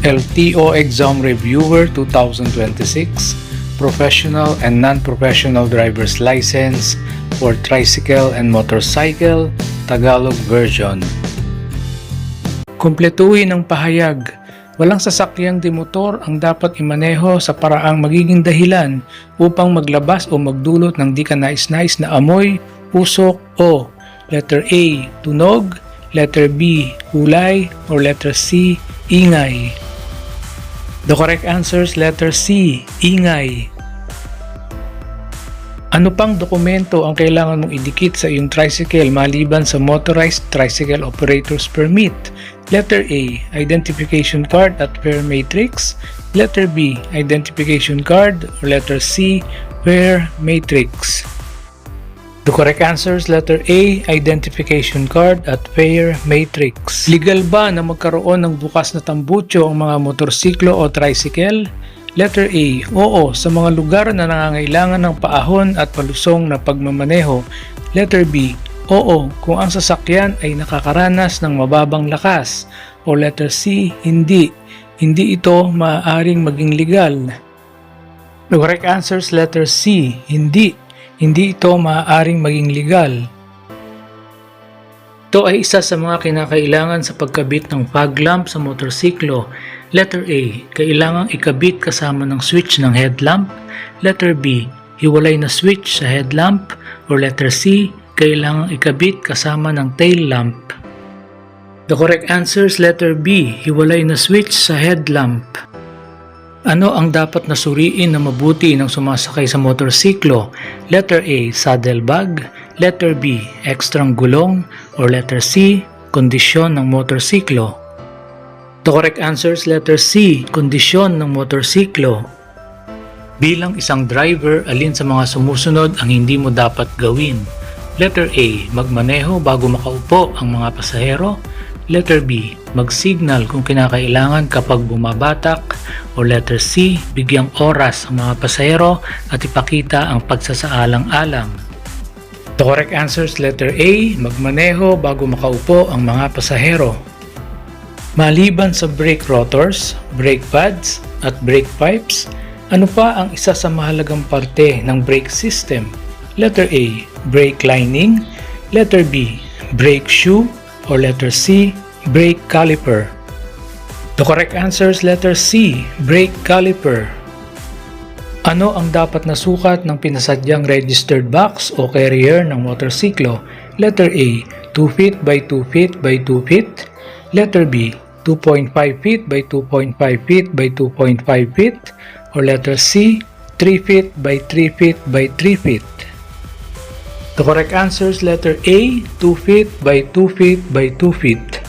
LTO Exam Reviewer 2026 Professional and Non-Professional Driver's License for Tricycle and Motorcycle Tagalog Version. Kumpletuhin ang pahayag. Walang sasakyang dimotor ang dapat imaneho sa paraang magiging dahilan upang maglabas o magdulot ng di kanais-nais na amoy, usok o letter A, tunog, letter B, kulay, or letter C, ingay. The correct answer is letter C, ingay. Ano pang dokumento ang kailangan mong idikit sa iyong tricycle maliban sa Motorized Tricycle Operator's Permit? Letter A, Identification Card at Fare Matrix. Letter B, Identification Card. Or letter C, Fare Matrix. The correct answer is letter A, Identification Card at Fare Matrix. Legal ba na magkaroon ng bukas na tambutso ang mga motorsiklo o tricycle? Letter A, oo, sa mga lugar na nangangailangan ng paahon at palusong na pagmamaneho. Letter B, oo, kung ang sasakyan ay nakakaranas ng mababang lakas. O letter C, hindi. Hindi ito maaaring maging legal. The correct answer is letter C, hindi. Hindi ito maaaring maging legal. Ito ay isa sa mga kinakailangan sa pagkabit ng fog lamp sa motorsiklo. Letter A, kailangang ikabit kasama ng switch ng headlamp. Letter B, hiwalay na switch sa headlamp. Or letter C, kailangang ikabit kasama ng tail lamp. The correct answer is letter B, hiwalay na switch sa headlamp. Ano ang dapat na suriin na mabuti ng sumasakay sa motorsiklo? Letter A, saddle bag. Letter B, ekstrang gulong. Or letter C, kondisyon ng motorsiklo. The correct answer is letter C, kondisyon ng motorsiklo. Bilang isang driver, alin sa mga sumusunod ang hindi mo dapat gawin? Letter A, magmaneho bago makaupo ang mga pasahero. Letter B, mag-signal kung kinakailangan kapag bumabatak. O letter C, bigyang oras ang mga pasahero at ipakita ang pagsasaalang-alang. The correct answer is letter A, magmaneho bago makaupo ang mga pasahero. Maliban sa brake rotors, brake pads, at brake pipes, ano pa ang isa sa mahalagang parte ng brake system? Letter A, brake lining. Letter B, brake shoe. Or letter C, brake caliper. The correct answer is letter C, brake caliper. Ano ang dapat na sukat ng pinasadyang registered box o carrier ng motorsiklo? Letter A, 2 feet by 2 feet by 2 feet. Letter B, 2.5 feet by 2.5 feet by 2.5 feet. Or letter C, 3 feet by 3 feet by 3 feet. The correct answer is letter A, 2 feet by 2 feet by 2 feet.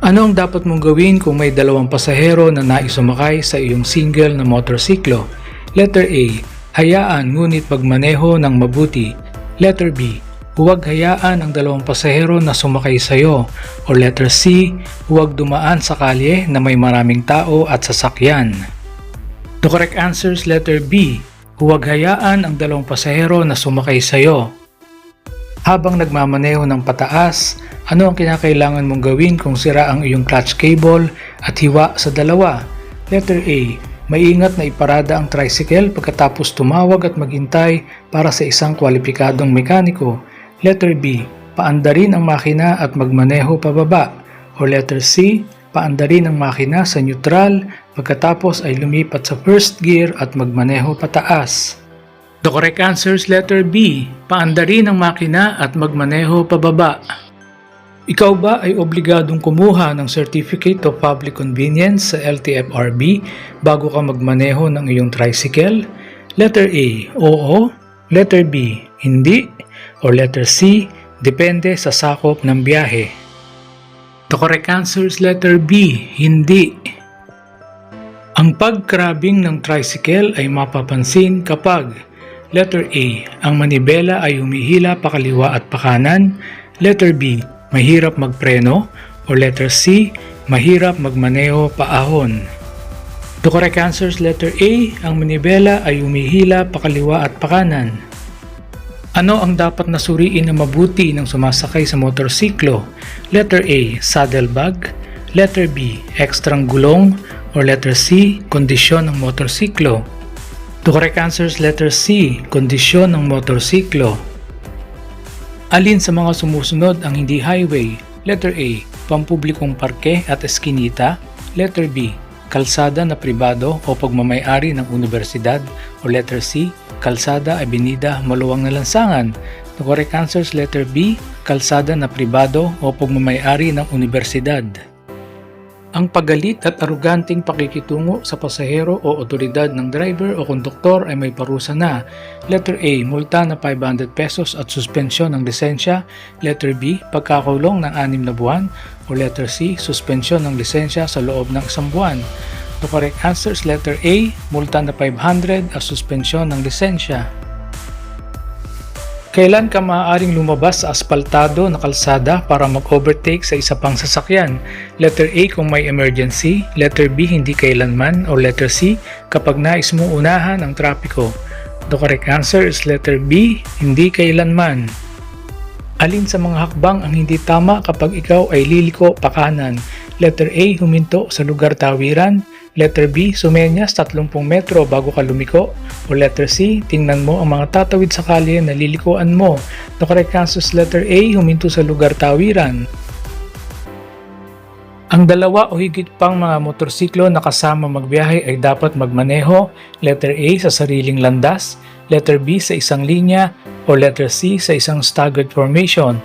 Ano ang dapat mong gawin kung may dalawang pasahero na naisumakay sa iyong single na motorsiklo? Letter A, hayaan ngunit magmaneho ng mabuti. Letter B, huwag hayaan ang dalawang pasahero na sumakay sa iyo. Or letter C, huwag dumaan sa kalye na may maraming tao at sasakyan. The correct answer is letter B, huwag hayaan ang dalawang pasahero na sumakay sa iyo. Habang nagmamaneho ng pataas, ano ang kinakailangan mong gawin kung sira ang iyong clutch cable at hiwa sa dalawa? Letter A, maingat na iparada ang tricycle pagkatapos tumawag at maghintay para sa isang kwalipikadong mekaniko. Letter B, paandarin ang makina at magmaneho pababa. Or letter C, paandarin ang makina sa neutral pagkatapos ay lumipat sa first gear at magmaneho pataas. The correct answer is letter B, paandarin ang makina at magmaneho pababa. Ikaw ba ay obligadong kumuha ng Certificate of Public Convenience sa LTFRB bago ka magmaneho ng iyong tricycle? Letter A, oo. Letter B, hindi. Or letter C, depende sa sakop ng biyahe. The correct answer is letter B, hindi. Ang pagkrabing ng tricycle ay mapapansin kapag letter A, ang manibela ay humihila pakaliwa at pakanan. Letter B, mahirap magpreno. O letter C, mahirap magmaneho paahon. The correct answer is letter A, ang manibela ay humihila pakaliwa at pakanan. Ano ang dapat na suriin na mabuti ng sumasakay sa motorsiklo? Letter A, saddle bag. Letter B, ekstrang gulong. Or letter C, kondisyon ng motorsiklo. The correct answer is letter C, kondisyon ng motorsiklo. Alin sa mga sumusunod ang hindi highway? Letter A, pampublikong parke at eskinita. Letter B, kalsada na pribado o pagmamay-ari ng universidad. O letter C, kalsada, abenida, maluwang na lansangan. The correct answer is letter B, kalsada na pribado o pagmamay-ari ng universidad. Ang paggalit at aruganting pakikitungo sa pasahero o otoridad ng driver o konduktor ay may parusa na. Letter A, multa na 500 pesos at suspensyon ng lisensya. Letter B, pagkakulong ng 6 na buwan. O letter C, suspensyon ng lisensya sa loob ng 1 buwan. The correct answer is letter A, multa na 500 at suspensyon ng lisensya. Kailan ka maaaring lumabas sa aspaltado na kalsada para mag-overtake sa isa pang sasakyan? Letter A, kung may emergency. Letter B, hindi kailanman. O letter C, kapag nais mong unahan ang trapiko. The correct answer is letter B, hindi kailanman. Alin sa mga hakbang ang hindi tama kapag ikaw ay liliko pakanan? Letter A, huminto sa lugar tawiran. Letter B, sumenyas 30 metro bago ka lumiko. O letter C, tingnan mo ang mga tatawid sa kalye na lilikuan mo. The correct answer is letter A, huminto sa lugar tawiran. Ang dalawa o higit pang mga motorsiklo na kasama magbiyahe ay dapat magmaneho. Letter A, sa sariling landas. Letter B, sa isang linya. O letter C, sa isang staggered formation.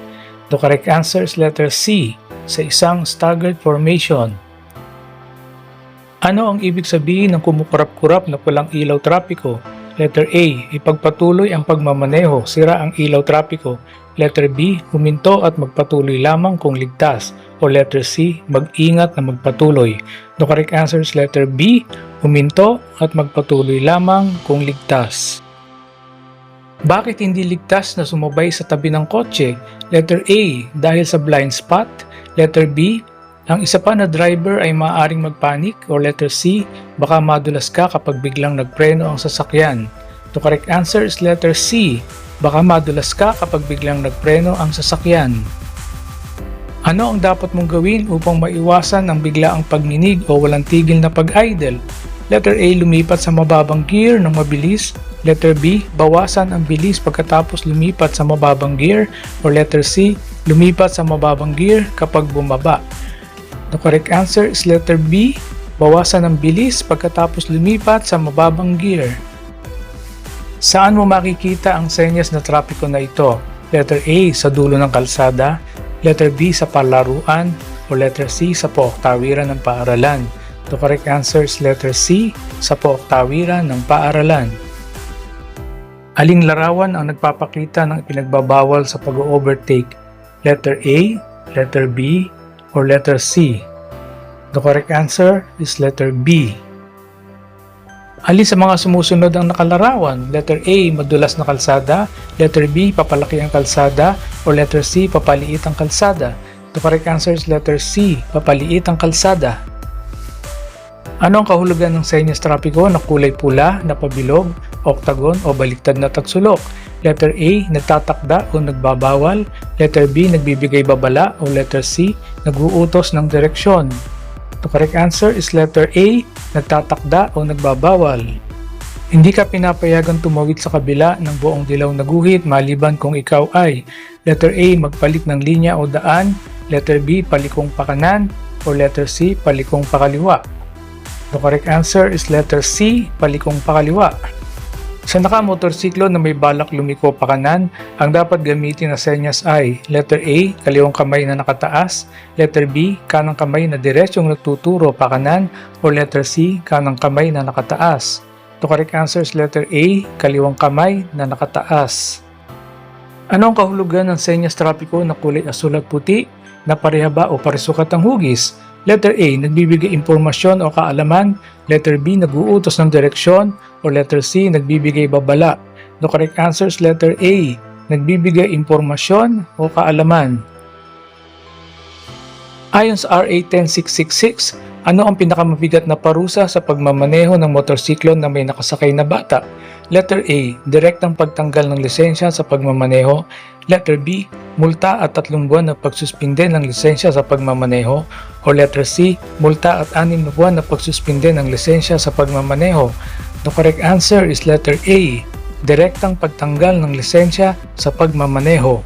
The correct answer is letter C, sa isang staggered formation. Ano ang ibig sabihin ng kumukurap-kurap na pulang ilaw trapiko? Letter A, ipagpatuloy ang pagmamaneho, sira ang ilaw trapiko. Letter B, huminto at magpatuloy lamang kung ligtas. O letter C, mag-ingat na magpatuloy. The correct answer is letter B, huminto at magpatuloy lamang kung ligtas. Bakit hindi ligtas na sumabay sa tabi ng kotse? Letter A, dahil sa blind spot. Letter B, ang isa pa na driver ay maaaring magpanik. O letter C, baka madulas ka kapag biglang nagpreno ang sasakyan. The correct answer is letter C, baka madulas ka kapag biglang nagpreno ang sasakyan. Ano ang dapat mong gawin upang maiwasan ang biglaang pagninig o walang tigil na pag-idle? Letter A, lumipat sa mababang gear ng mabilis. Letter B, bawasan ang bilis pagkatapos lumipat sa mababang gear. O letter C, lumipat sa mababang gear kapag bumaba. The correct answer is letter B, bawasan ang bilis pagkatapos lumipat sa mababang gear. Saan mo makikita ang senyas na trapiko na ito? Letter A, sa dulo ng kalsada. Letter B, sa palaruan. O letter C, sa pook-tawiran ng paaralan. The correct answer is letter C, sa pook-tawiran ng paaralan. Aling larawan ang nagpapakita ng ipinagbabawal sa pag-overtake? Letter A, letter B, or letter C? The correct answer is letter B. Alin sa mga sumusunod ang nakalarawan? Letter A, madulas na kalsada. Letter B, papalaki ang kalsada. O letter C, papaliit ang kalsada. The correct answer is letter C, papaliit ang kalsada. Ano ang kahulugan ng senyas trapiko na kulay pula, na pabilog, octagon o baliktad na tagsulok? Letter A, nagtatakda o nagbabawal. Letter B, nagbibigay babala. O letter C, nag-uutos ng direksyon. The correct answer is letter A, nagtatakda o nagbabawal. Hindi ka pinapayagang tumawid sa kabila ng buong dilaw na guhit maliban kung ikaw ay letter A, magpalit ng linya o daan. Letter B, palikong pakanan. O letter C, palikong pakaliwa. The correct answer is letter C, palikong pakaliwa. Sa nakamotorsiklo na may balak lumiko pakanan, ang dapat gamitin na senyas ay letter A, kaliwang kamay na nakataas. Letter B, kanang kamay na diretsyong nagtuturo pakanan. O letter C, kanang kamay na nakataas. The correct answer is letter A, kaliwang kamay na nakataas. Ano ang kahulugan ng senyas trapiko na kulay asul at puti, na parehaba o parisukat ang hugis? Letter A, nagbibigay impormasyon o kaalaman. Letter B, nag-uutos ng direksyon. O letter C, nagbibigay babala. The correct answer is letter A, nagbibigay impormasyon o kaalaman. Ayon sa RA 10666, ano ang pinakamabigat na parusa sa pagmamaneho ng motorsiklo na may nakasakay na bata? Letter A, direktang pagtanggal ng lisensya sa pagmamaneho. Letter B, multa at 3 buwan na pagsuspinde ng lisensya sa pagmamaneho? O letter C, multa at 6 na buwan na pagsuspinde ng lisensya sa pagmamaneho? The correct answer is letter A, direktang pagtanggal ng lisensya sa pagmamaneho.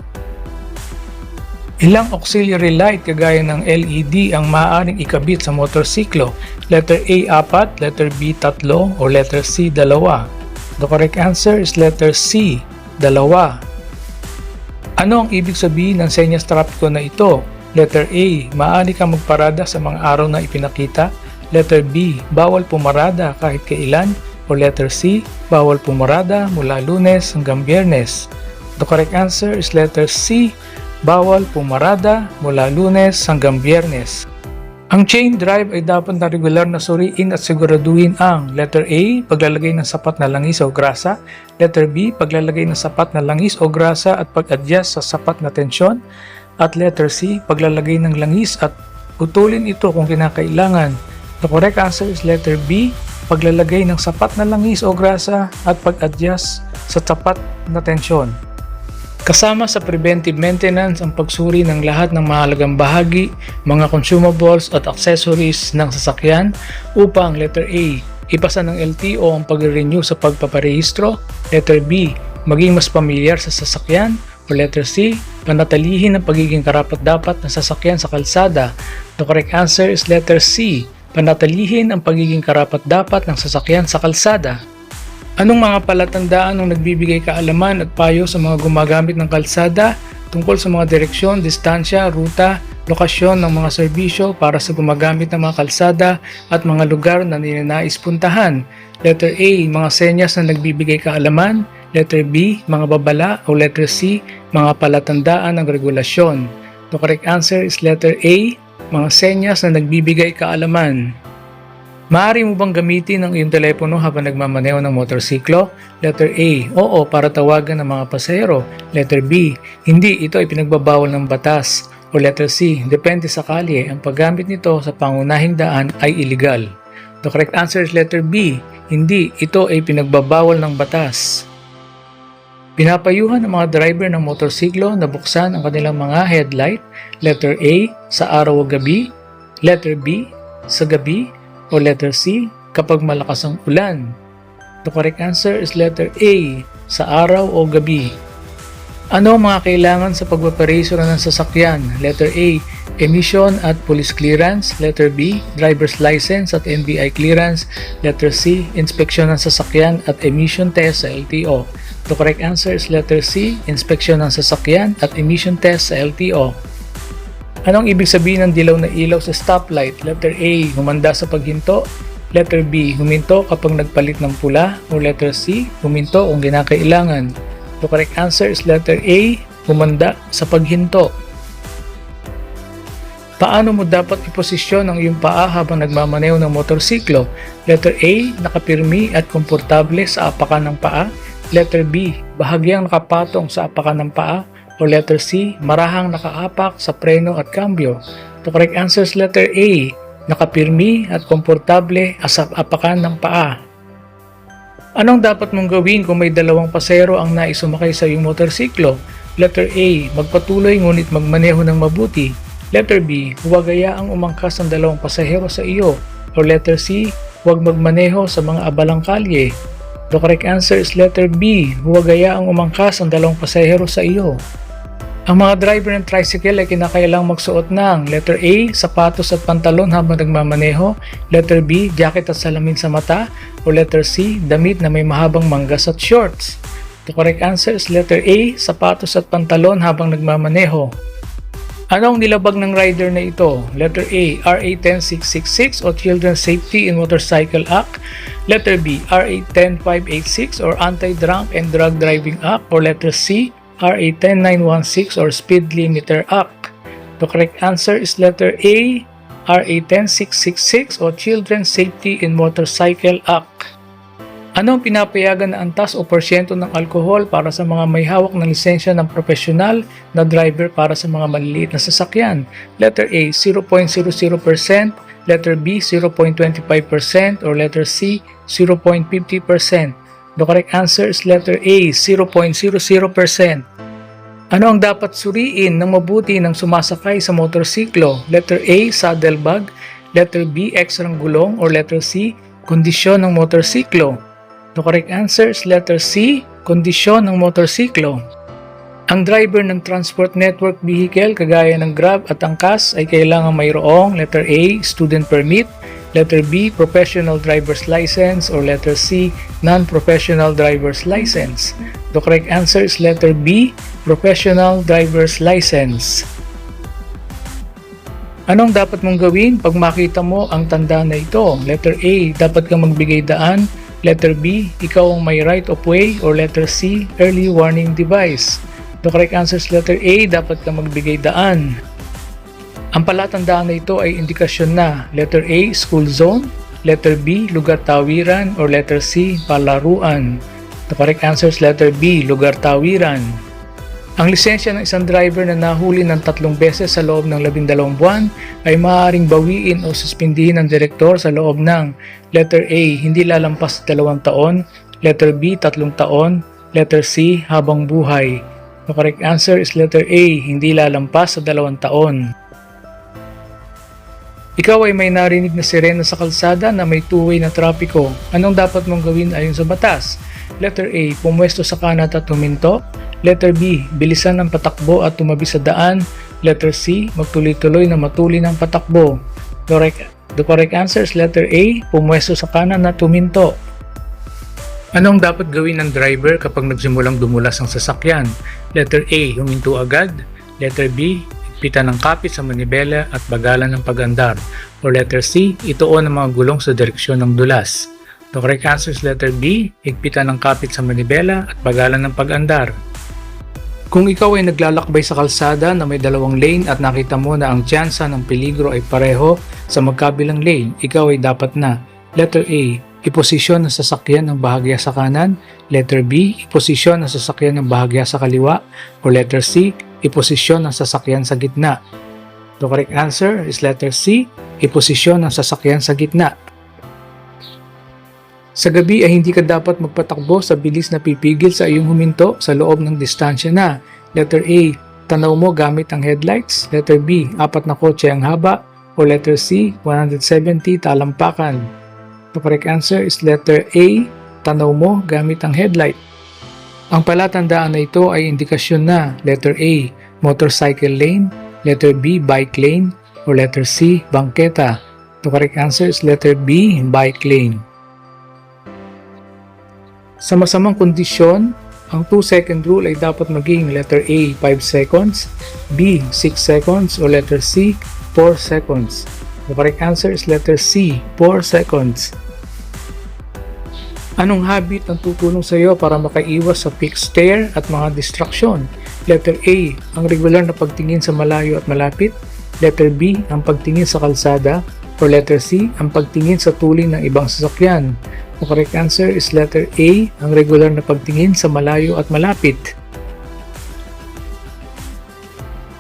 Ilang auxiliary light kagaya ng LED ang maaaring ikabit sa motorsiklo? Letter A, 4, letter B, 3, o letter C, 2? The correct answer is letter C, 2. Ano ang ibig sabihin ng senyas trapiko na ito? Letter A, maaari kang magparada sa mga araw na ipinakita. Letter B, bawal pumarada kahit kailan. O letter C, bawal pumarada mula Lunes hanggang Biyernes. The correct answer is letter C, bawal pumarada mula Lunes hanggang Biyernes. Ang chain drive ay dapat na regular na suriin at siguraduhin ang letter A, paglalagay ng sapat na langis o grasa. Letter B, paglalagay ng sapat na langis o grasa at pag-adjust sa sapat na tensyon. At letter C, paglalagay ng langis at putulin ito kung kinakailangan. The correct answer is letter B, paglalagay ng sapat na langis o grasa at pag-adjust sa sapat na tensyon. Kasama sa preventive maintenance ang pagsuri ng lahat ng mahalagang bahagi, mga consumables at accessories ng sasakyan upang letter A, ipasa ng LTO ang pag-renew sa pagpaparehistro. Letter B, maging mas pamilyar sa sasakyan. O letter C, panatilihin ang pagiging karapat-dapat ng sasakyan sa kalsada. The correct answer is letter C, panatilihin ang pagiging karapat-dapat ng sasakyan sa kalsada. Anong mga palatandaan ang nagbibigay kaalaman at payo sa mga gumagamit ng kalsada tungkol sa mga direksyon, distansya, ruta, lokasyon ng mga serbisyo para sa gumagamit ng mga kalsada at mga lugar na ninanais puntahan? Letter A, mga senyas na nagbibigay kaalaman. Letter B, mga babala. O letter C, mga palatandaan ng regulasyon. The correct answer is letter A, mga senyas na nagbibigay kaalaman. Maaari mo bang gamitin ang iyong telepono habang nagmamaneho ng motorsiklo? Letter A, oo, para tawagan ng mga pasahero. Letter B, hindi, ito ay pinagbabawal ng batas. O letter C, depende sa kalye, ang paggamit nito sa pangunahing daan ay illegal. The correct answer is letter B, hindi, ito ay pinagbabawal ng batas. Pinapayuhan ng mga driver ng motorsiklo na buksan ang kanilang mga headlight. Letter A, sa araw o gabi. Letter B, sa gabi. O letter C, kapag malakas ang ulan. The correct answer is letter A, sa araw o gabi. Ano ang mga kailangan sa pagpaparehistro ng sasakyan? Letter A, emission at police clearance. Letter B, driver's license at NBI clearance. Letter C, inspeksyon ng sasakyan at emission test sa LTO. The correct answer is letter C, inspeksyon ng sasakyan at emission test sa LTO. Anong ibig sabihin ng dilaw na ilaw sa stoplight? Letter A, humanda sa paghinto. Letter B, huminto kapag nagpalit ng pula. O letter C, huminto kung kinakailangan. The correct answer is letter A, humanda sa paghinto. Paano mo dapat iposisyon ang iyong paa habang nagmamaneho ng motorsiklo? Letter A, nakapirmi at komportable sa apakan ng paa. Letter B, bahagyang nakapatong sa apakan ng paa. O letter C, marahang nakaapak sa preno at kambyo. The correct answer is letter A, nakapirmi at komportable sa apakan ng paa. Anong dapat mong gawin kung may 2 pasahero ang nais sumakay sa iyong motorsiklo? Letter A, magpatuloy ngunit magmaneho ng mabuti. Letter B, huwag hayaang umangkas ang 2 pasahero sa iyo. O letter C, huwag magmaneho sa mga abalang kalye. The correct answer is letter B, huwag hayaang umangkas ang 2 pasahero sa iyo. Ang mga driver ng tricycle ay kinakailangang magsuot ng letter A, sapatos at pantalon habang nagmamaneho. Letter B, jacket at salamin sa mata. O letter C, damit na may mahabang manggas at shorts. The correct answer is letter A, sapatos at pantalon habang nagmamaneho. Anong nilabag ng rider na ito? Letter A, RA 10666 o Children's Safety in Motorcycle Act. Letter B, RA 10586 or Anti-Drunk and Drug Driving Act. Or letter C, RA 10916 or Speed Limiter Act. The correct answer is letter A, RA 10666 o Children's Safety in Motorcycle Act. Ano ang pinapayagan na antas o porsyento ng alkohol para sa mga may hawak ng lisensya ng profesional na driver para sa mga maliliit na sasakyan? Letter A, 0.00%, letter B, 0.25%, or letter C, 0.50%. The correct answer is letter A, 0.00%. Ano ang dapat suriin ng mabuti ng sumasakay sa motorsiklo? Letter A, saddle bag. Letter B, extrang gulong. Or letter C, kondisyon ng motorsiklo. The correct answer is letter C, kondisyon ng motorsiklo. Ang driver ng transport network vehicle kagaya ng Grab at Angkas ay kailangan mayroong letter A, student permit. Letter B, professional driver's license. Or letter C, non-professional driver's license. The correct answer is letter B, professional driver's license. Anong dapat mong gawin pag makita mo ang tanda na ito? Letter A, dapat kang magbigay daan. Letter B, ikaw ang may right of way. Or letter C, early warning device. The correct answer is letter A, dapat kang magbigay daan. Ang palatandaan na ito ay indikasyon na letter A, school zone. Letter B, lugar tawiran. Or letter C, palaruan. The correct answer is letter B, lugar tawiran. Ang lisensya ng isang driver na nahuli ng 3 beses sa loob ng 12 buwan ay maaaring bawiin o suspindihin ng direktor sa loob ng letter A, hindi lalampas sa 2 taon, letter B, 3 taon, letter C, habang buhay. The correct answer is letter A, hindi lalampas sa 2 taon. Ikaw ay may narinig na sirena sa kalsada na may two-way na trapiko. Anong dapat mong gawin ayon sa batas? Letter A, pumwesto sa kanan at huminto. Letter B, bilisan ng patakbo at tumabi sa daan. Letter C, magtuloy-tuloy na matuli ng patakbo. The correct answer is letter A, pumwesto sa kanan at huminto. Anong dapat gawin ng driver kapag nagsimulang dumulas ang sasakyan? Letter A, huminto agad. Letter B, higpitan ng kapit sa manibela at bagalan ng pag-andar. Or letter C, ituon ang mga gulong sa direksyon ng dulas. The correct answer is letter B, higpitan ng kapit sa manibela at bagalan ng pag-andar. Kung ikaw ay naglalakbay sa kalsada na may 2 lane at nakita mo na ang tsansa ng peligro ay pareho sa magkabilang lane, ikaw ay dapat na letter A, iposisyon ng sasakyan ng bahagya sa kanan. Letter B, iposisyon ng sasakyan ng bahagya sa kaliwa. O letter C, iposisyon ng sasakyan sa gitna. The correct answer is letter C, iposisyon ng sasakyan sa gitna. Sa gabi ay hindi ka dapat magpatakbo sa bilis na pipigil sa iyong huminto sa loob ng distansya na. Letter A, tanaw mo gamit ang headlights. Letter B, 4 na kotse ang haba. O letter C, 170 talampakan. The correct answer is letter A, tanaw mo gamit ang headlight. Ang palatandaan na ito ay indikasyon na letter A, motorcycle lane. Letter B, bike lane. O letter C, bangketa. The correct answer is letter B, bike lane. Sa masamang kondisyon, ang 2-second rule ay dapat maging letter A, 5 seconds, B, 6 seconds, o letter C, 4 seconds. The correct answer is letter C, 4 seconds. Anong habit ang tutulong sa iyo para makaiwas sa fixed stare at mga distraksyon? Letter A, ang regular na pagtingin sa malayo at malapit. Letter B, ang pagtingin sa kalsada. Or letter C, ang pagtingin sa tuling ng ibang sasakyan. The correct answer is letter A, ang regular na pagtingin sa malayo at malapit.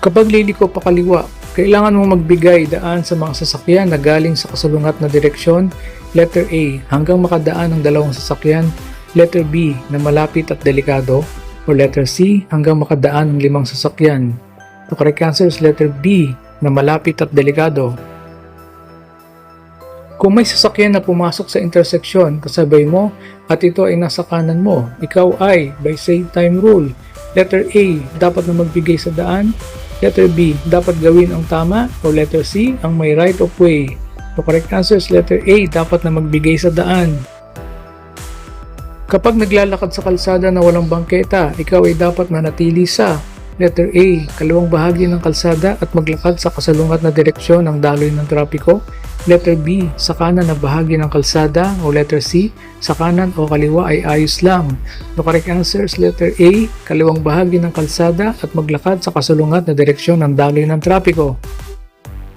Kapag liliko pa kaliwa, kailangan mong magbigay daan sa mga sasakyan na galing sa kasalungat na direksyon. Letter A, hanggang makadaan ng 2 sasakyan. Letter B, na malapit at delikado. Or letter C, hanggang makadaan ng 5 sasakyan. The correct answer is letter B, na malapit at delikado. Kung may sasakyan na pumasok sa interseksyon kasabay mo at ito ay nasa kanan mo, ikaw ay by same time rule. Letter A, dapat na magbigay sa daan. Letter B, dapat gawin ang tama. O letter C, ang may right of way. The correct answer is letter A, dapat na magbigay sa daan. Kapag naglalakad sa kalsada na walang bangketa, ikaw ay dapat manatili sa letter A, kaliwang bahagi ng kalsada at maglakad sa kasalungat na direksyon ng daloy ng trapiko. Letter B, sa kanan na bahagi ng kalsada. O letter C, sa kanan o kaliwa ay ayos lang. The correct answer is letter A, kaliwang bahagi ng kalsada at maglakad sa kasalungat na direksyon ng daloy ng trapiko.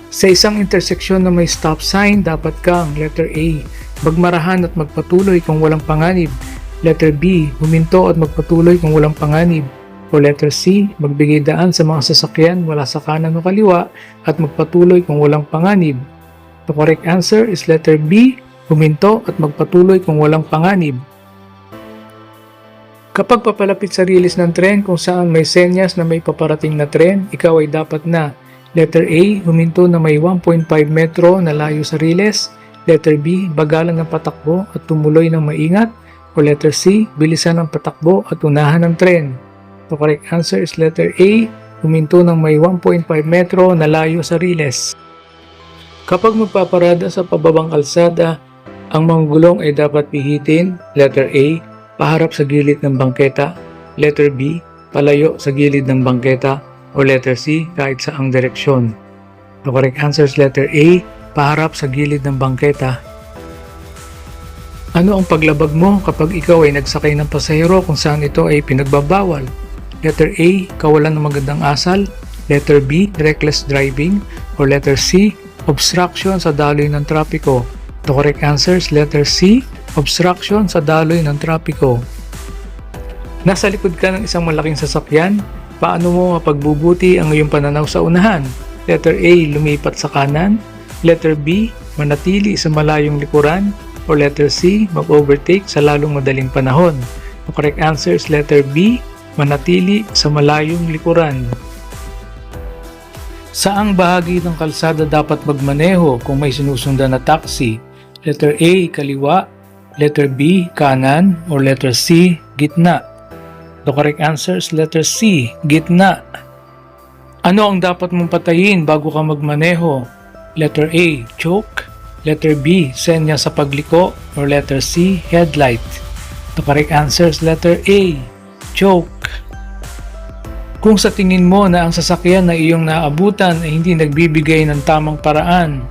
Sa isang interseksyon na may stop sign, dapat kang letter A, magmarahan at magpatuloy kung walang panganib. Letter B, huminto at magpatuloy kung walang panganib. O letter C, magbigay daan sa mga sasakyan mula sa kanan o kaliwa at magpatuloy kung walang panganib. The correct answer is letter B, huminto at magpatuloy kung walang panganib. Kapag papalapit sa rilis ng tren kung saan may senyas na may paparating na tren, ikaw ay dapat na letter A, huminto na may 1.5 metro na layo sa riles. Letter B, bagalan ng patakbo at tumuloy ng maingat. O letter C, bilisan ng patakbo at unahan ng tren. The correct answer is letter A, huminto ng may 1.5 metro na layo sa riles. Kapag magpaparada sa pababang kalsada, ang mga gulong ay dapat pihitin. Letter A, paharap sa gilid ng bangketa. Letter B, palayo sa gilid ng bangketa. O letter C, kahit saang direksyon. The correct answer is letter A, paharap sa gilid ng bangketa. Ano ang paglabag mo kapag ikaw ay nagsakay ng pasahero kung saan ito ay pinagbabawal? Letter A, kawalan ng magandang asal. Letter B, reckless driving. O letter C, obstruction sa daloy ng trapiko. The correct answer is letter C, obstruction sa daloy ng trapiko. Nasa likod ka ng isang malaking sasakyan, paano mo mapagbubuti ang iyong pananaw sa unahan? Letter A, lumipat sa kanan. Letter B, manatili sa malayong likuran. O letter C, mag-overtake sa lalong madaling panahon. The correct answer is letter B, manatili sa malayong likuran. Saang bahagi ng kalsada dapat magmaneho kung may sinusundan na taxi? Letter A, kaliwa. Letter B, kanan. O letter C, gitna. The correct answer is letter C, gitna. Ano ang dapat mong patayin bago ka magmaneho? Letter A, choke. Letter B, senya sa pagliko. Or letter C, headlight. The correct answer is letter A, choke. Kung sa tingin mo na ang sasakyan na iyong naabutan ay hindi nagbibigay ng tamang paraan,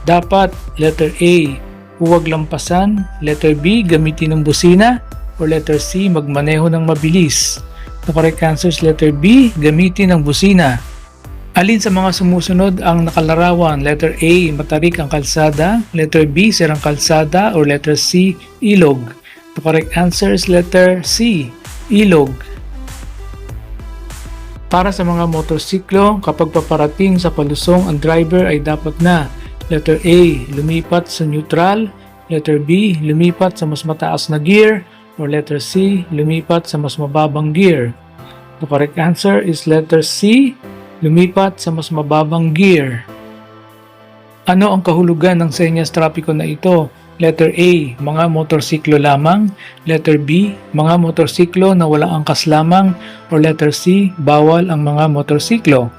dapat letter A, huwag lampasan. Letter B, gamitin ng busina. O letter C, magmaneho ng mabilis. The correct answer is letter B, gamitin ng busina. Alin sa mga sumusunod ang nakalarawan? Letter A, matarik ang kalsada. Letter B, sirang kalsada. Or letter C, ilog. The correct answer is letter C, ilog. Para sa mga motorsiklo, kapag paparating sa palusong, ang driver ay dapat na letter A, lumipat sa neutral. Letter B, lumipat sa mas mataas na gear. Or letter C, lumipat sa mas mababang gear. The correct answer is letter C, lumipat sa mas mababang gear. Ano ang kahulugan ng senyas trapiko na ito? Letter A, mga motorsiklo lamang. Letter B, mga motorsiklo na walang angkas lamang. Or letter C, bawal ang mga motorsiklo.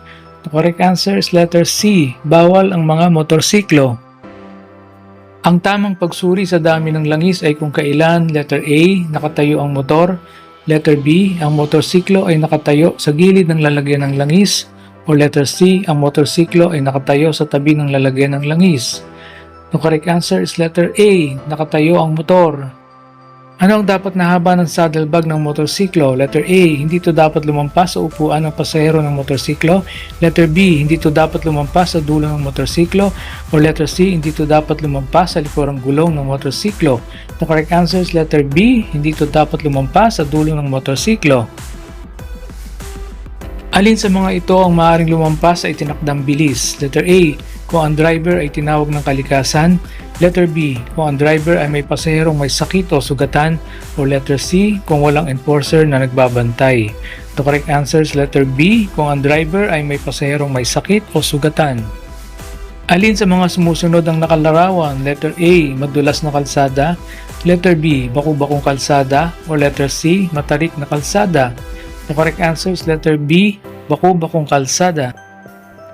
The correct answer is letter C, bawal ang mga motorsiklo. Ang tamang pagsuri sa dami ng langis ay kung kailan. Letter A, nakatayo ang motor. Letter B, ang motorsiklo ay nakatayo sa gilid ng lalagyan ng langis. O letter C, ang motorsiklo ay nakatayo sa tabi ng lalagyan ng langis. The correct answer is letter A, nakatayo ang motor. Ano ang dapat na haba ng saddlebag ng motorsiklo? Letter A, hindi ito dapat lumampas sa upuan ng pasahero ng motorsiklo. Letter B, hindi ito dapat lumampas sa dulo ng motorsiklo. O letter C, hindi ito dapat lumampas sa likurang gulong ng motorsiklo. The correct answer is letter B, hindi ito dapat lumampas sa dulo ng motorsiklo. Alin sa mga ito ang maaaring lumampas sa itinakdang bilis? Letter A, kung ang driver ay tinawag ng kalikasan. Letter B, kung ang driver ay may pasaherong may sakit o sugatan. O letter C, kung walang enforcer na nagbabantay. The correct answer is letter B, kung ang driver ay may pasaherong may sakit o sugatan. Alin sa mga sumusunod ang nakalarawan? Letter A, madulas na kalsada. Letter B, baku-bakong kalsada. O letter C, matarik na kalsada. The correct answer is letter B, baku-bakong kalsada.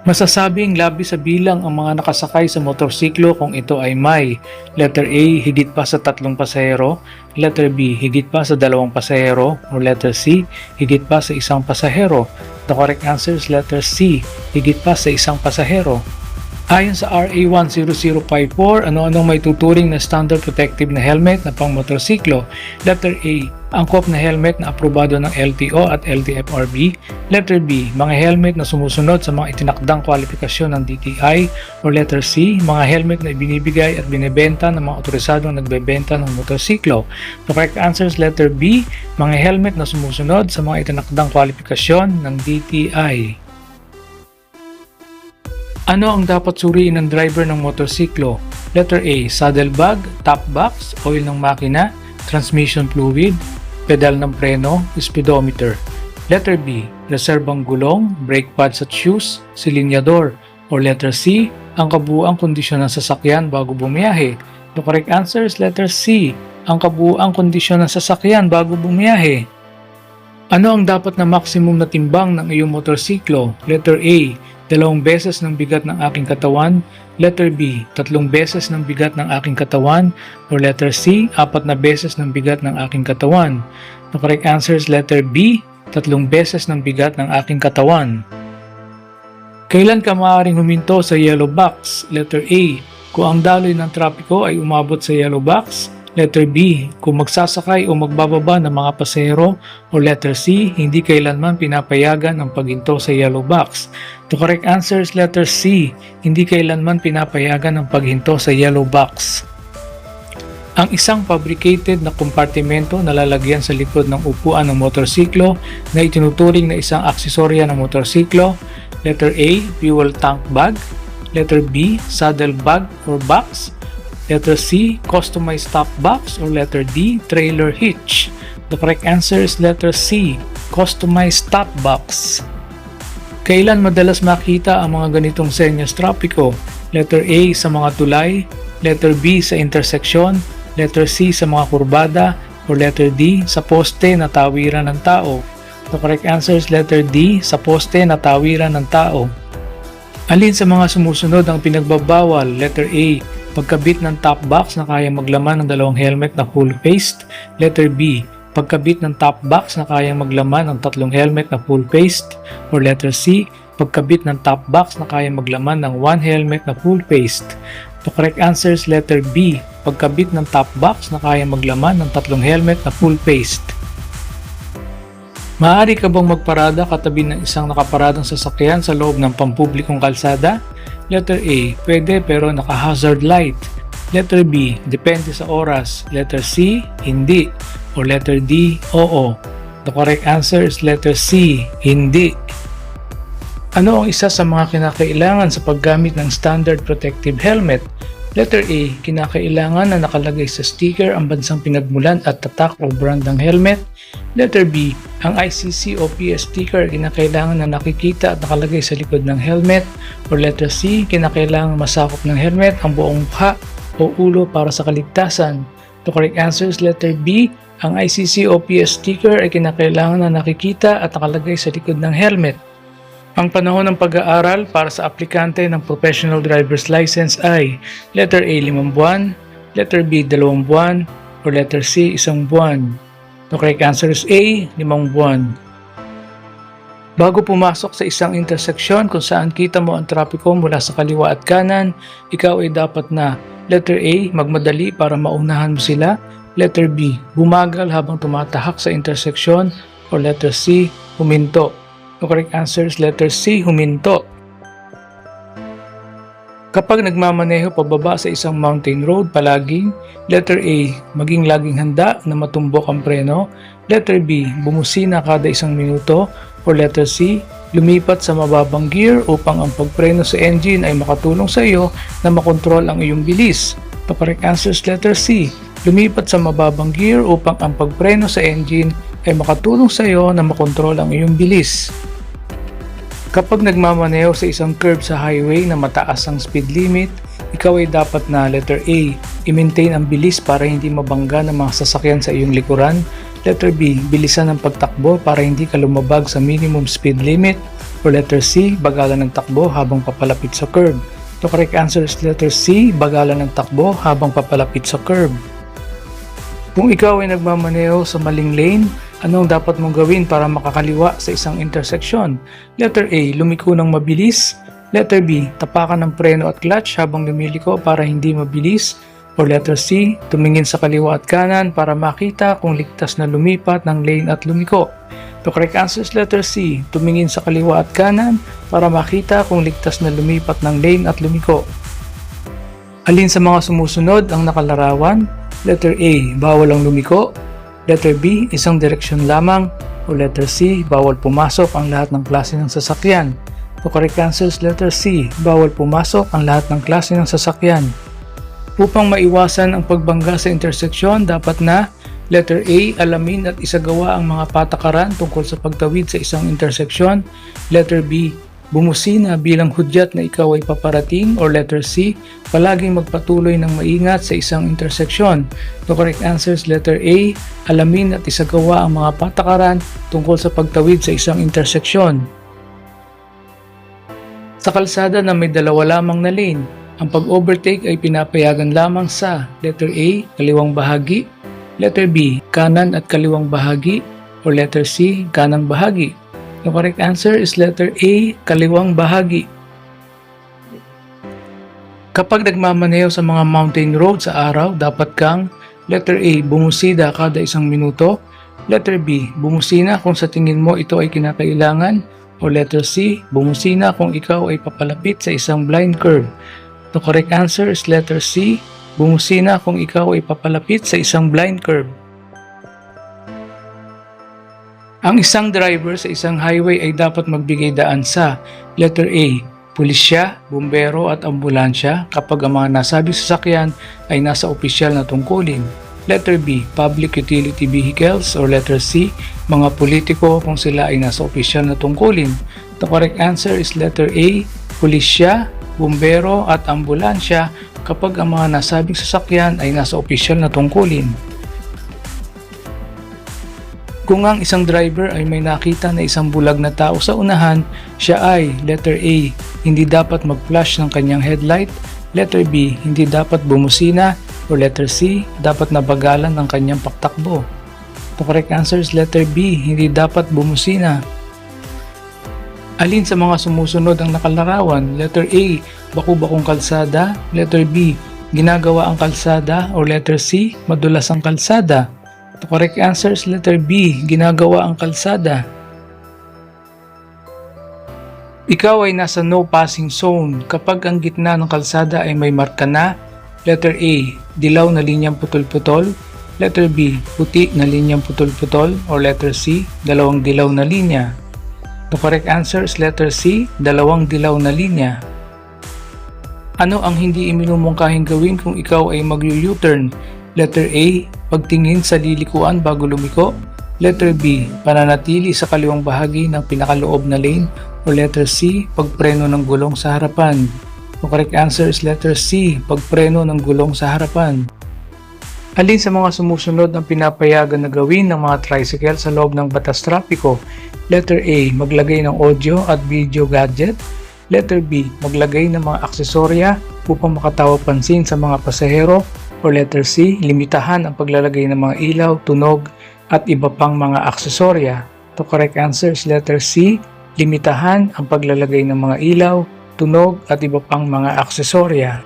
Masasabing labis sa bilang ang mga nakasakay sa motorsiklo kung ito ay may letter A, higit pa sa 3 pasahero. Letter B, higit pa sa 2 pasahero. O letter C, higit pa sa 1 pasahero. The correct answer is letter C, higit pa sa 1 pasahero. Ayon sa RA 10054, ano-anong may tuturing na standard protective na helmet na pang motorsiklo? Letter A, angkop na helmet na aprobado ng LTO at LTFRB. Letter B, mga helmet na sumusunod sa mga itinakdang kwalifikasyon ng DTI. O letter C, mga helmet na ibinibigay at binebenta ng mga otorisadong nagbebenta ng motorsiklo. The correct answer is letter B, mga helmet na sumusunod sa mga itinakdang kwalifikasyon ng DTI. Ano ang dapat suriin ng driver ng motorsiklo? Letter A, saddlebag, top box, oil ng makina, transmission fluid. pedal ng preno, speedometer. Letter B, reserbang gulong, brake pads at shoes, silinyador. Or letter C, ang kabuuang kondisyon ng sasakyan bago bumiyahe. The correct answer is letter C, ang kabuuang kondisyon ng sasakyan bago bumiyahe. Ano ang dapat na maximum na timbang ng iyong motorsiklo? Letter A, 2 beses ng bigat ng aking katawan. Letter B, 3 beses ng bigat ng aking katawan. Or letter C, 4 na beses ng bigat ng aking katawan. The correct answer is letter B, 3 beses ng bigat ng aking katawan. Kailan ka maaaring huminto sa yellow box? Letter A, kung ang daloy ng trapiko ay umabot sa yellow box. Letter B, kung magsasakay o magbababa ng mga pasahero. O letter C, hindi kailanman pinapayagan ang paghinto sa yellow box. The correct answer is letter C, hindi kailanman pinapayagan ang paghinto sa yellow box. Ang isang fabricated na kompartimento na lalagyan sa likod ng upuan ng motorsiklo na itinuturing na isang aksesorya ng motorsiklo. Letter A, fuel tank bag. Letter B, saddle bag or box. Letter C, customized top box. Or letter D, trailer hitch. The correct answer is letter C, customized top box. Kailan madalas makita ang mga ganitong senyas trapiko? Letter A, sa mga tulay. Letter B, sa interseksyon. Letter C, sa mga kurbada. Or letter D, sa poste na tawiran ng tao. The correct answer is letter D, sa poste na tawiran ng tao. Alin sa mga sumusunod ang pinagbabawal? Letter A, pagkabit ng top box na kayang maglaman ng 2 helmet na full-faced. Letter B, pagkabit ng top box na kayang maglaman ng 3 helmet na full-faced. Or letter C, pagkabit ng top box na kayang maglaman ng 1 helmet na full-faced. The correct answer is letter B, pagkabit ng top box na kayang maglaman ng 3 helmet na full-faced. Maaari ka bang magparada katabi ng isang nakaparadang sasakyan sa loob ng pampublikong kalsada? Letter A, pwede pero naka-hazard light. Letter B, depende sa oras. Letter C, hindi. Or letter D, oo. The correct answer is letter C, hindi. Ano ang isa sa mga kinakailangan sa paggamit ng standard protective helmet? Letter A, kinakailangan na nakalagay sa sticker ang bansang pinagmulan at tatak o brand ng helmet. Letter B, ang ICC o PS sticker kinakailangan na nakikita at nakalagay sa likod ng helmet. Or letter C, kinakailangan masakop ng helmet ang buong mukha o ulo para sa kaligtasan. The correct answer is letter B, ang ICC o PS sticker ay kinakailangan na nakikita at nakalagay sa likod ng helmet. Ang panahon ng pag-aaral para sa aplikante ng Professional Driver's License ay letter A, 5 buwan, letter B, 2 buwan, or letter C, 1 buwan. The correct answer is A, 5 buwan. Bago pumasok sa isang interseksyon kung saan kita mo ang trapiko mula sa kaliwa at kanan, ikaw ay dapat na letter A, magmadali para maunahan mo sila, letter B, bumagal habang tumatahak sa interseksyon, or letter C, huminto. The correct answer is letter C, huminto. Kapag nagmamaneho pababa sa isang mountain road, palaging letter A, maging laging handa na matumbok ang preno. Letter B, bumusina kada 1 minuto. Or letter C, lumipat sa mababang gear upang ang pagpreno sa engine ay makatulong sa iyo na makontrol ang iyong bilis. The correct answer is letter C, lumipat sa mababang gear upang ang pagpreno sa engine ay makatulong sa iyo na makontrol ang iyong bilis. Kapag nagmamaneho sa isang curve sa highway na mataas ang speed limit, ikaw ay dapat na letter A, i-maintain ang bilis para hindi mabangga ng mga sasakyan sa iyong likuran. Letter B, bilisan ang pagtakbo para hindi ka lumabag sa minimum speed limit. Or letter C, bagalan ng takbo habang papalapit sa curve. The correct answer is letter C, bagalan ng takbo habang papalapit sa curve. Kung ikaw ay nagmamaneho sa maling lane, anong dapat mong gawin para makakaliwa sa isang interseksyon? Letter A, lumiko ng mabilis. Letter B, tapakan ng preno at clutch habang lumiliko para hindi mabilis. Or letter C, tumingin sa kaliwa at kanan para makita kung ligtas na lumipat ng lane at lumiko. The correct answer is letter C, tumingin sa kaliwa at kanan para makita kung ligtas na lumipat ng lane at lumiko. Alin sa mga sumusunod ang nakalarawan? Letter A, bawal ang lumiko. Letter B, isang direksyon lamang. O letter C, bawal pumasok ang lahat ng klase ng sasakyan. The correct answer is letter C, bawal pumasok ang lahat ng klase ng sasakyan. Upang maiwasan ang pagbangga sa interseksyon, dapat na Letter A, alamin at isagawa ang mga patakaran tungkol sa pagtawid sa isang interseksyon. Letter B, bumusina bilang hudyat na ikaw ay paparating. Or letter C, palaging magpatuloy ng maingat sa isang interseksyon. The correct answer is letter A, alamin at isagawa ang mga patakaran tungkol sa pagtawid sa isang interseksyon. Sa kalsada na may dalawa lamang na lane, ang pag-overtake ay pinapayagan lamang sa letter A, kaliwang bahagi, letter B, kanan at kaliwang bahagi, or letter C, kanang bahagi. The correct answer is letter A, kaliwang bahagi. Kapag nagmamaneho sa mga mountain road sa araw, dapat kang letter A, bumusida kada isang minuto, letter B, bumusina kung sa tingin mo ito ay kinakailangan, o letter C, bumusina kung ikaw ay papalapit sa isang blind curve. The correct answer is letter C, bumusina kung ikaw ay papalapit sa isang blind curve. Ang isang driver sa isang highway ay dapat magbigay daan sa letter A, pulisya, bumbero at ambulansya kapag ang mga nasabing sasakyan ay nasa opisyal na tungkulin. Letter B, public utility vehicles, or letter C, mga politiko kung sila ay nasa opisyal na tungkulin. The correct answer is letter A, pulisya, bumbero at ambulansya kapag ang mga nasabing sasakyan ay nasa opisyal na tungkulin. Kung ang isang driver ay may nakita na isang bulag na tao sa unahan, siya ay letter A, hindi dapat mag-flash ng kanyang headlight, letter B, hindi dapat bumusina, or letter C, dapat nabagalan ng kanyang paktakbo. The correct answer is letter B, hindi dapat bumusina. Alin sa mga sumusunod ang nakalarawan? Letter A, baku-bakong kalsada, letter B, ginagawa ang kalsada, or letter C, madulas ang kalsada. The correct answer is letter B, ginagawa ang kalsada. Ikaw ay nasa no passing zone kapag ang gitna ng kalsada ay may marka na. Letter A, dilaw na linyang putol-putol. Letter B, puti na linyang putol-putol. Or letter C, dalawang dilaw na linya. The correct answer is letter C, dalawang dilaw na linya. Ano ang hindi iminumungkahing gawin kung ikaw ay mag-U-turn? Letter A, pagtingin sa lilikuan bago lumiko. Letter B, pananatili sa kaliwang bahagi ng pinakaloob na lane. O letter C, pagpreno ng gulong sa harapan. The correct answer is letter C, pagpreno ng gulong sa harapan. Alin sa mga sumusunod ang pinapayagan na gawin ng mga tricycle sa loob ng batas trapiko? Letter A, maglagay ng audio at video gadget. Letter B, maglagay ng mga aksesorya upang makatawag pansin sa mga pasahero. Or letter C, limitahan ang paglalagay ng mga ilaw, tunog at iba pang mga aksesorya. The correct answer is letter C, limitahan ang paglalagay ng mga ilaw, tunog at iba pang mga aksesorya.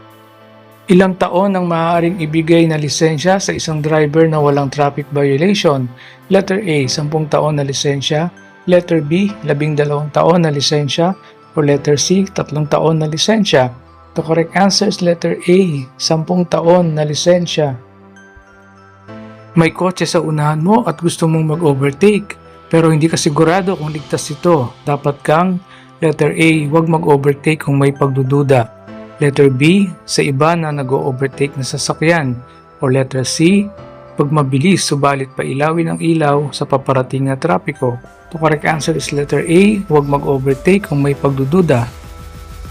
Ilang taon ang maaaring ibigay na lisensya sa isang driver na walang traffic violation? Letter A, 10 taon na lisensya. Letter B, 12 taon na lisensya. Or letter C, 3 taon na lisensya. The correct answer is letter A, 10 taon na lisensya. May kotse sa unahan mo at gusto mong mag-overtake, pero hindi ka sigurado kung ligtas ito. Dapat kang letter A, huwag mag-overtake kung may pagdududa. Letter B, sa iba na nag-overtake na sasakyan. Or letter C, pag mabilis subalit pailawin ang ilaw sa paparating na trapiko. The correct answer is letter A, huwag mag-overtake kung may pagdududa.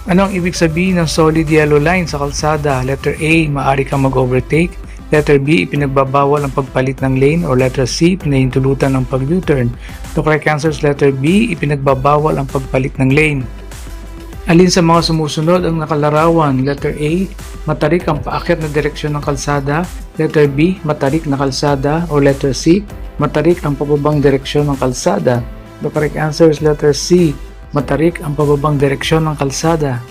Ano ang ibig sabihin ng solid yellow line sa kalsada? Letter A, maaari kang mag-overtake. Letter B, ipinagbabawal ang pagpalit ng lane. Or letter C, pinahintulutan ng pag-U-turn. The correct answer is letter B, ipinagbabawal ang pagpalit ng lane. Alin sa mga sumusunod ang nakalarawan? Letter A, matarik ang paakyat na direksyon ng kalsada. Letter B, matarik na kalsada. Or letter C, matarik ang pababang direksyon ng kalsada. The correct answer is letter C, matarik ang pababang direksyon ng kalsada.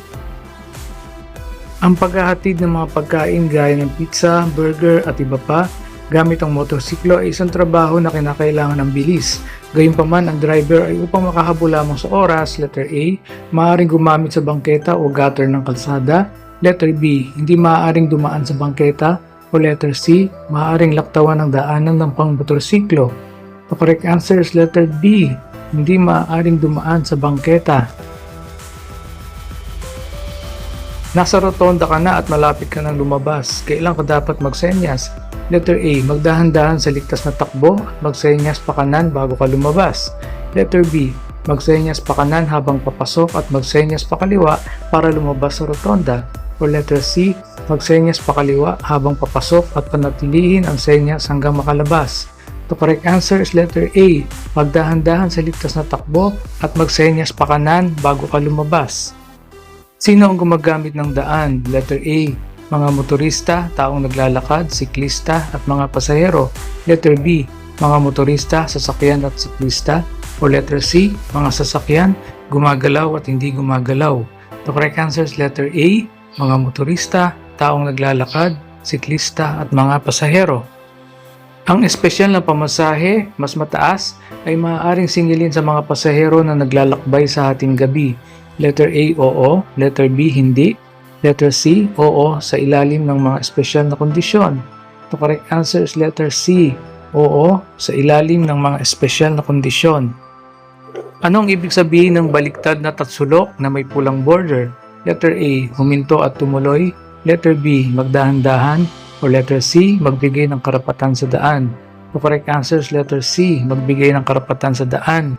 Ang paghahatid ng mga pagkain gaya ng pizza, burger at iba pa gamit ang motorsiklo ay isang trabaho na kinakailangan ng bilis. Gayunpaman, ang driver ay upang makahabol lamang sa oras. Letter A, maaaring gumamit sa bangketa o gutter ng kalsada. Letter B, hindi maaaring dumaan sa bangketa. O letter C, maaaring laktawan ng daanan ng pang-motorsiklo. The correct answer is letter B, hindi maaaring dumaan sa bangketa. Nasa rotonda ka na at malapit ka nang lumabas. Kailan ka dapat magsenyas? Letter A. Magdahan-dahan sa ligtas na takbo at magsenyas pa kanan bago ka lumabas. Letter B. Magsenyas pa kanan habang papasok at magsenyas pa kaliwa para lumabas sa rotonda. O letter C. Magsenyas pa kaliwa habang papasok at panatilihin ang senyas hanggang makalabas. The correct answer is letter A. Magdahan-dahan sa ligtas na takbo at magsenyas pa kanan bago ka lumabas. Sino ang gumagamit ng daan? Letter A. Mga motorista, taong naglalakad, siklista at mga pasahero. Letter B. Mga motorista, sasakyan at siklista. O letter C. Mga sasakyan, gumagalaw at hindi gumagalaw. The correct answer is letter A. Mga motorista, taong naglalakad, siklista at mga pasahero. Ang espesyal na pamasahe, mas mataas, ay maaaring singilin sa mga pasahero na naglalakbay sa hating gabi. Letter A, oo. Letter B, hindi. Letter C, oo, sa ilalim ng mga espesyal na kondisyon. The correct answer is letter C, oo, sa ilalim ng mga espesyal na kondisyon. Anong ibig sabihin ng baliktad na tatsulok na may pulang border? Letter A, huminto at tumuloy. Letter B, magdahan-dahan. O letter C, magbigay ng karapatan sa daan. The correct answer is letter C, magbigay ng karapatan sa daan.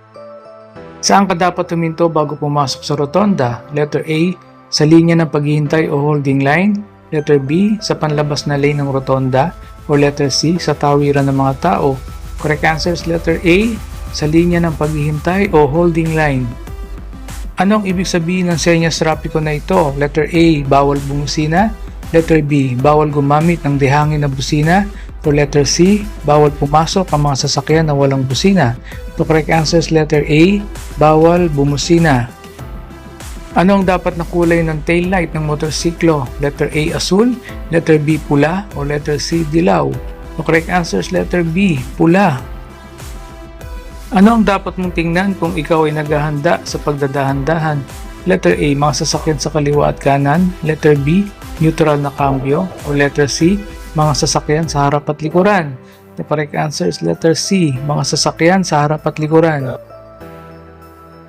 Saan ka dapat huminto bago pumasok sa rotonda? Letter A, sa linya ng paghihintay o holding line. Letter B, sa panlabas na lane ng rotonda. O letter C, sa tawiran ng mga tao. Correct answer is letter A, sa linya ng paghihintay o holding line. Anong ibig sabihin ng senyas trapiko na ito? Letter A, bawal bumusina. Letter B, bawal gumamit ng dehangin na busina. O letter C, bawal pumasok ang mga sasakyan na walang busina. The correct answer is letter A, bawal bumusina. Ano ang dapat na kulay ng taillight ng motorsiklo? Letter A, asul. Letter B, pula. O letter C, dilaw. The correct answer is letter B, pula. Ano ang dapat mong tingnan kung ikaw ay naghahanda sa pagdadahan-dahan? Letter A, mga sasakyan sa kaliwa at kanan. Letter B, neutral na cambio. O letter C, mga sasakyan sa harap at likuran. The correct answer is letter C, mga sasakyan sa harap at likuran.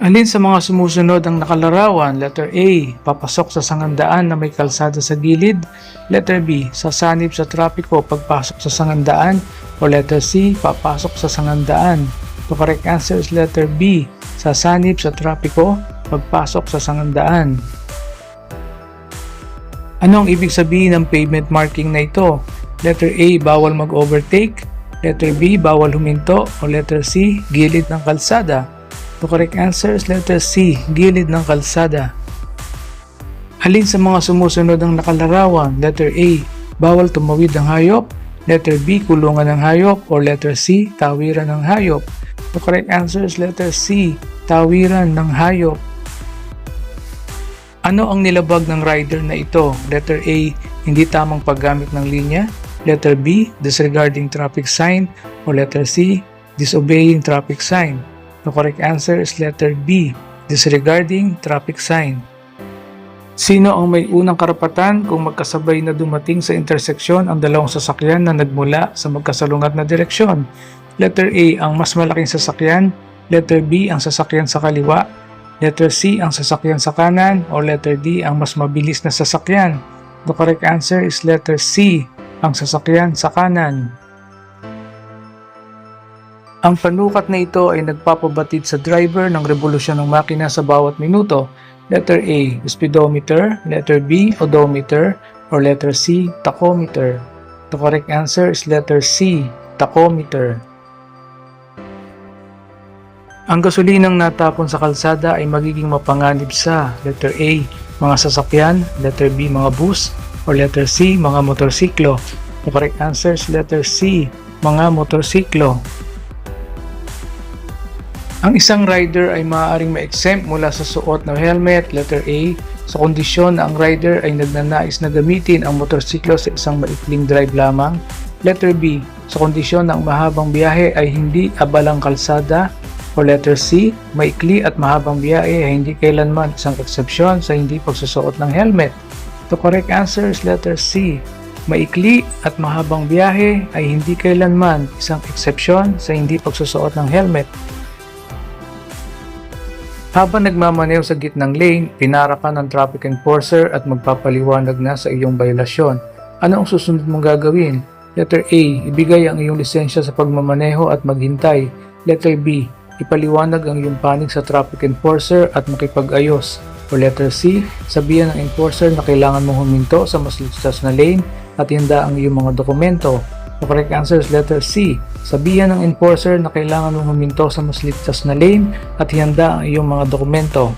Alin sa mga sumusunod ang nakalarawan? Letter A, papasok sa sangandaan na may kalsada sa gilid. Letter B, sasanib sa trapiko pagpasok sa sangandaan. O letter C, papasok sa sangandaan. The correct answer is letter B, sasanib sa trapiko pagpasok sa sangandaan. Anong ibig sabihin ng pavement marking na ito? Letter A, bawal mag-overtake. Letter B, bawal huminto. O letter C, gilid ng kalsada. The correct answer is letter C, gilid ng kalsada. Alin sa mga sumusunod ang nakalarawan? Letter A, bawal tumawid ng hayop. Letter B, kulungan ng hayop. O letter C, tawiran ng hayop. The correct answer is letter C, tawiran ng hayop. Ano ang nilabag ng rider na ito? Letter A, hindi tamang paggamit ng linya. Letter B, disregarding traffic sign. O letter C, disobeying traffic sign. The correct answer is letter B, disregarding traffic sign. Sino ang may unang karapatan kung magkasabay na dumating sa interseksyon ang dalawang sasakyan na nagmula sa magkasalungat na direksyon? Letter A, ang mas malaking sasakyan. Letter B, ang sasakyan sa kaliwa. Letter C, ang sasakyan sa kanan. O letter D, ang mas mabilis na sasakyan. The correct answer is letter C, ang sasakyan sa kanan. Ang panukat na ito ay nagpapabatid sa driver ng revolusyon ng makina sa bawat minuto. Letter A, speedometer. Letter B, odometer. Or letter C, tachometer. The correct answer is letter C, tachometer. Ang gasolinang natapon sa kalsada ay magiging mapanganib sa letter A, mga sasakyan. Letter B, mga bus. Or letter C, mga motorsiklo. The correct answer is letter C, mga motorsiklo. Ang isang rider ay maaaring ma-exempt mula sa suot ng helmet. Letter A, sa kondisyon na ang rider ay nagnanais na gamitin ang motorsiklo sa isang maikling drive lamang. Letter B, sa kondisyon na ang mahabang biyahe ay hindi abalang kalsada. O letter C, maikli at mahabang biyahe ay hindi kailanman isang eksepsyon sa hindi pagsusuot ng helmet. The correct answer is letter C, maikli at mahabang biyahe ay hindi kailanman isang eksepsyon sa hindi pagsusuot ng helmet. Habang nagmamaneho sa gitnang lane, pinara ka ng traffic enforcer at magpapaliwanag na sa iyong biolasyon. Ano ang susunod mong gagawin? Letter A. Ibigay ang iyong lisensya sa pagmamaneho at maghintay. Letter B. Ipaliwanag ang iyong panig sa traffic enforcer at makipag-ayos. O letter C. Sabihan ng enforcer na kailangan mong huminto sa mas ligtas na lane at handa ang iyong mga dokumento. The correct answer is letter C. Sabihan ng enforcer na kailangan mong huminto sa mas ligtas na lane at ihanda ang iyong mga dokumento.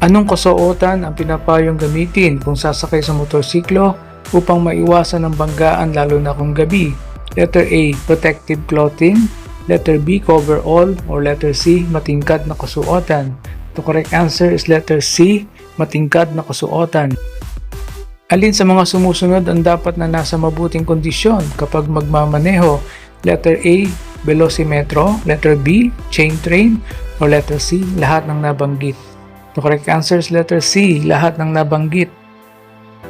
Anong kasuotan ang pinapayong gamitin kung sasakay sa motorsiklo upang maiwasan ang banggaan lalo na kung gabi? Letter A. Protective clothing. Letter B. Coverall. Or letter C. Matingkad na kasuotan. The correct answer is letter C. Matingkad na kasuotan. Alin sa mga sumusunod ang dapat na nasa mabuting kondisyon kapag magmamaneho? Letter A. Velocimetro. Letter B. Chain train. O letter C. Lahat ng nabanggit. The correct answer is letter C. Lahat ng nabanggit.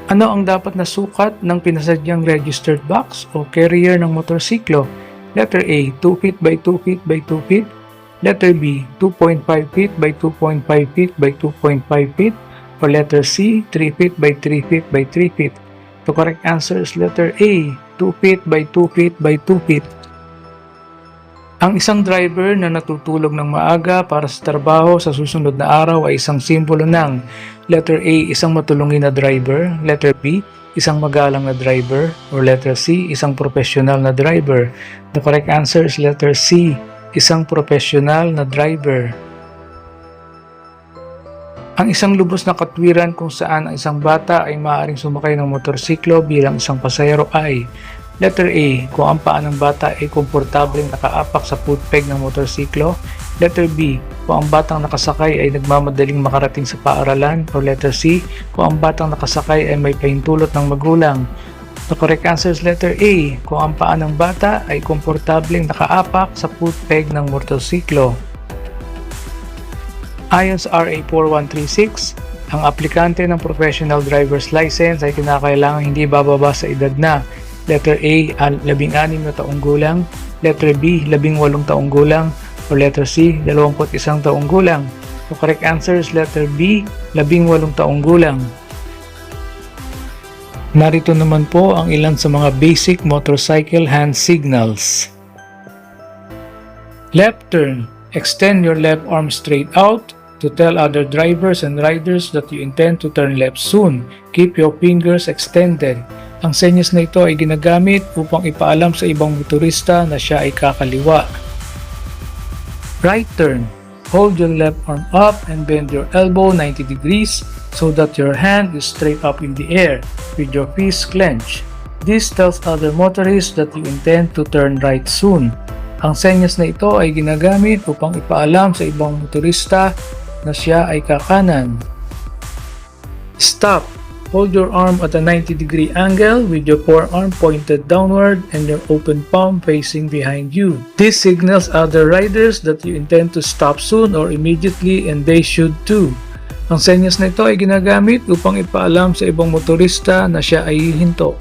Ano ang dapat na sukat ng pinasadyang registered box o carrier ng motorsiklo? Letter A. 2 feet by 2 feet by 2 feet. Letter B. 2.5 feet by 2.5 feet by 2.5 feet. Or letter C, 3 feet by 3 feet by 3 feet. The correct answer is letter A, 2 feet by 2 feet by 2 feet. Ang isang driver na natutulog ng maaga para sa trabaho sa susunod na araw ay isang simbolo ng letter A, isang matulungin na driver. Letter B, isang magalang na driver. Or letter C, isang professional na driver. The correct answer is letter C, isang professional na driver. Ang isang lubos na katwiran kung saan ang isang bata ay maaaring sumakay ng motorsiklo bilang isang pasahero ay letter A. Kung ang paa ng bata ay komportableng nakaapak sa footpeg ng motorsiklo. Letter B. Kung ang batang nakasakay ay nagmamadaling makarating sa paaralan. Or letter C. Kung ang batang nakasakay ay may pahintulot ng magulang. The correct answer is letter A. Kung ang paa ng bata ay komportableng nakaapak sa footpeg ng motorsiklo. Ayon sa RA 4136, ang aplikante ng professional driver's license ay kinakailangan hindi bababa sa edad na letter A, 16 na taong gulang, letter B, 18 taong gulang, o letter C, 21 taong gulang. The correct answer is letter B, 18 taong gulang. Narito naman po ang ilan sa mga basic motorcycle hand signals. Left turn. Extend your left arm straight out to tell other drivers and riders that you intend to turn left soon. Keep your fingers extended. Ang senyas na ito ay ginagamit upang ipaalam sa ibang motorista na siya ay kakaliwa. Right turn. Hold your left arm up and bend your elbow 90 degrees so that your hand is straight up in the air with your fists clenched. This tells other motorists that you intend to turn right soon. Ang senyas na ito ay ginagamit upang ipaalam sa ibang motorista na siya ay kakanan. Stop. Hold your arm at a 90-degree angle with your forearm pointed downward and your open palm facing behind you. This signals other riders that you intend to stop soon or immediately, and they should too. Ang senyas na ito ay ginagamit upang ipaalam sa ibang motorista na siya ay hihinto.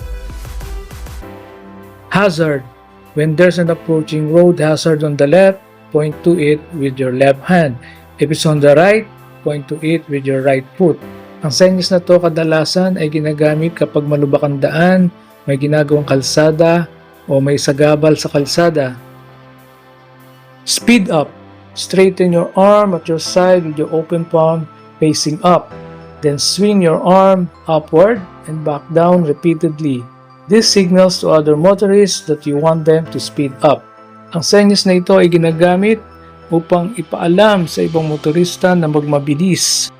Hazard. When there's an approaching road hazard on the left, point to it with your left hand. If it's on the right, point to it with your right foot. Ang senyas na to kadalasan ay ginagamit kapag malubak ang daan, may ginagawang kalsada, o may sagabal sa kalsada. Speed up. Straighten your arm at your side with your open palm facing up. Then swing your arm upward and back down repeatedly. This signals to other motorists that you want them to speed up. Ang senyas na ito ay ginagamit upang ipaalam sa ibang motorista na magmabilis.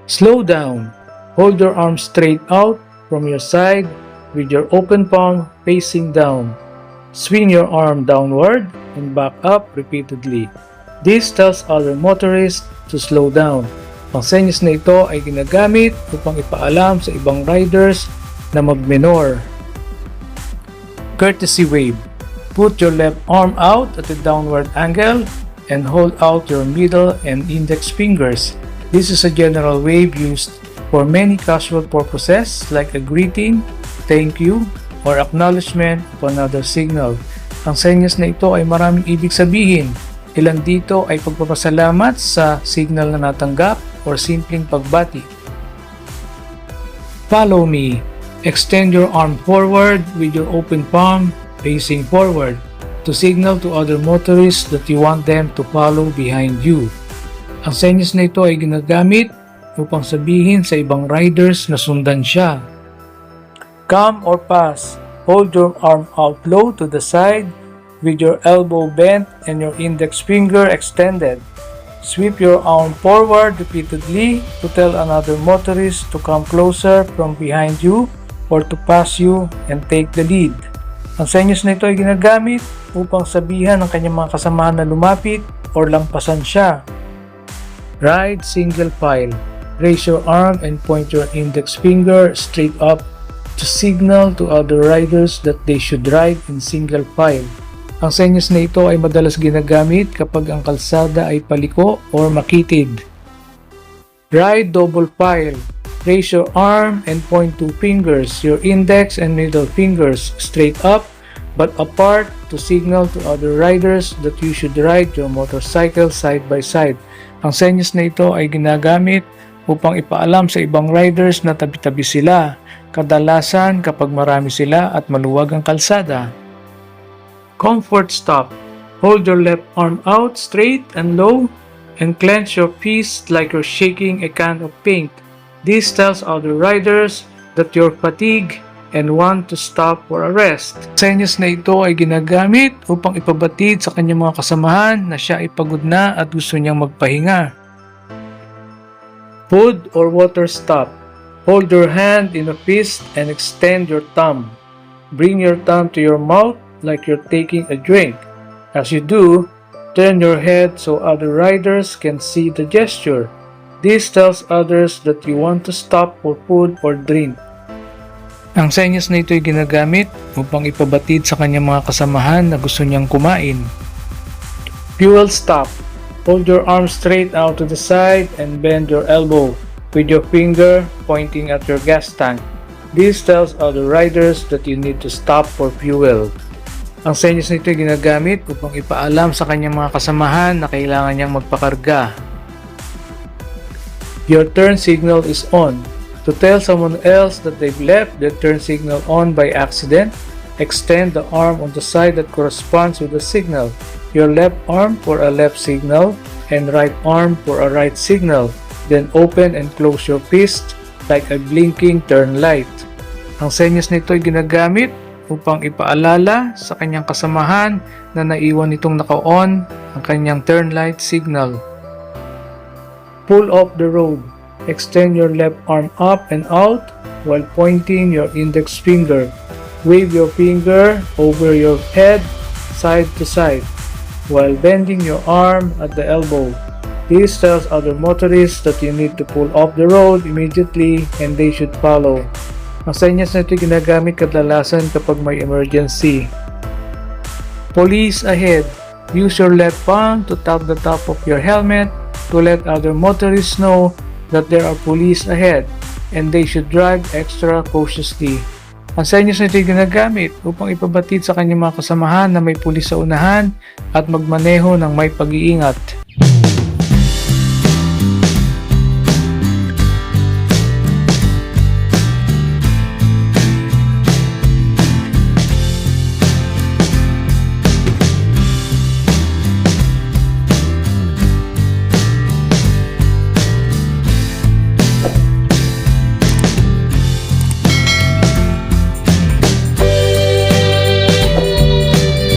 Slow down. Hold your arm straight out from your side with your open palm facing down. Swing your arm downward and back up repeatedly. This tells other motorists to slow down. Ang senyas na ito ay ginagamit upang ipaalam sa ibang riders na magminor. Courtesy wave. Put your left arm out at a downward angle and hold out your middle and index fingers. This is a general wave used for many casual purposes like a greeting, thank you, or acknowledgement of another signal. Ang senyas na ito ay maraming ibig sabihin. Ilan dito ay pagpapasalamat sa signal na natanggap or simpleng pagbati. Follow me. Extend your arm forward with your open palm facing forward to signal to other motorists that you want them to follow behind you. Ang senyas na ito ay ginagamit upang sabihin sa ibang riders na sundan siya. Come or pass. Hold your arm out low to the side with your elbow bent and your index finger extended. Sweep your arm forward repeatedly to tell another motorist to come closer from behind you or to pass you and take the lead. Ang senyas na ito ay ginagamit upang sabihan ng kanyang mga kasamahan na lumapit or lampasan siya. Ride single file. Raise your arm and point your index finger straight up to signal to other riders that they should ride in single file. Ang senyas na ito ay madalas ginagamit kapag ang kalsada ay paliko or makitid. Ride double file. Raise your arm and point two fingers, your index and middle fingers, straight up but apart to signal to other riders that you should ride your motorcycle side by side. Ang senyas na ito ay ginagamit upang ipaalam sa ibang riders na tabi-tabi sila, kadalasan kapag marami sila at maluwag ang kalsada. Comfort stop. Hold your left arm out straight and low and clench your fist like you're shaking a can of paint. This tells other riders that you're fatigued and want to stop for a rest. Senyas na ito ay ginagamit upang ipabatid sa kanyang mga kasamahan na siya ay pagod na at gusto niyang magpahinga. Food or water stop. Hold your hand in a fist and extend your thumb. Bring your thumb to your mouth like you're taking a drink. As you do, turn your head so other riders can see the gesture. This tells others that you want to stop for food or drink. Ang senyas na ito ay ginagamit upang ipabatid sa kanyang mga kasamahan na gusto niyang kumain. Fuel stop. Hold your arm straight out to the side and bend your elbow with your finger pointing at your gas tank. This tells other riders that you need to stop for fuel. Ang senyas na ito ay ginagamit upang ipaalam sa kanyang mga kasamahan na kailangan niyang magpakarga. Your turn signal is on. To tell someone else that they've left their turn signal on by accident, extend the arm on the side that corresponds with the signal. Your left arm for a left signal and right arm for a right signal. Then open and close your fist like a blinking turn light. Ang senyas nito ay ginagamit upang ipaalala sa kanyang kasamahan na naiwan nitong naka-on ang kanyang turn light signal. Pull off the road. Extend your left arm up and out while pointing your index finger. Wave your finger over your head side to side while bending your arm at the elbow. This tells other motorists that you need to pull off the road immediately and they should follow. Ang senyas na ito ginagamit kadalasan kapag may emergency. Police ahead. Use your left palm to tap the top of your helmet to let other motorists know that there are police ahead and they should drive extra cautiously. Ang senyas na ito ginagamit upang ipabatid sa kanyang mga kasamahan na may pulis sa unahan at magmaneho ng may pag-iingat.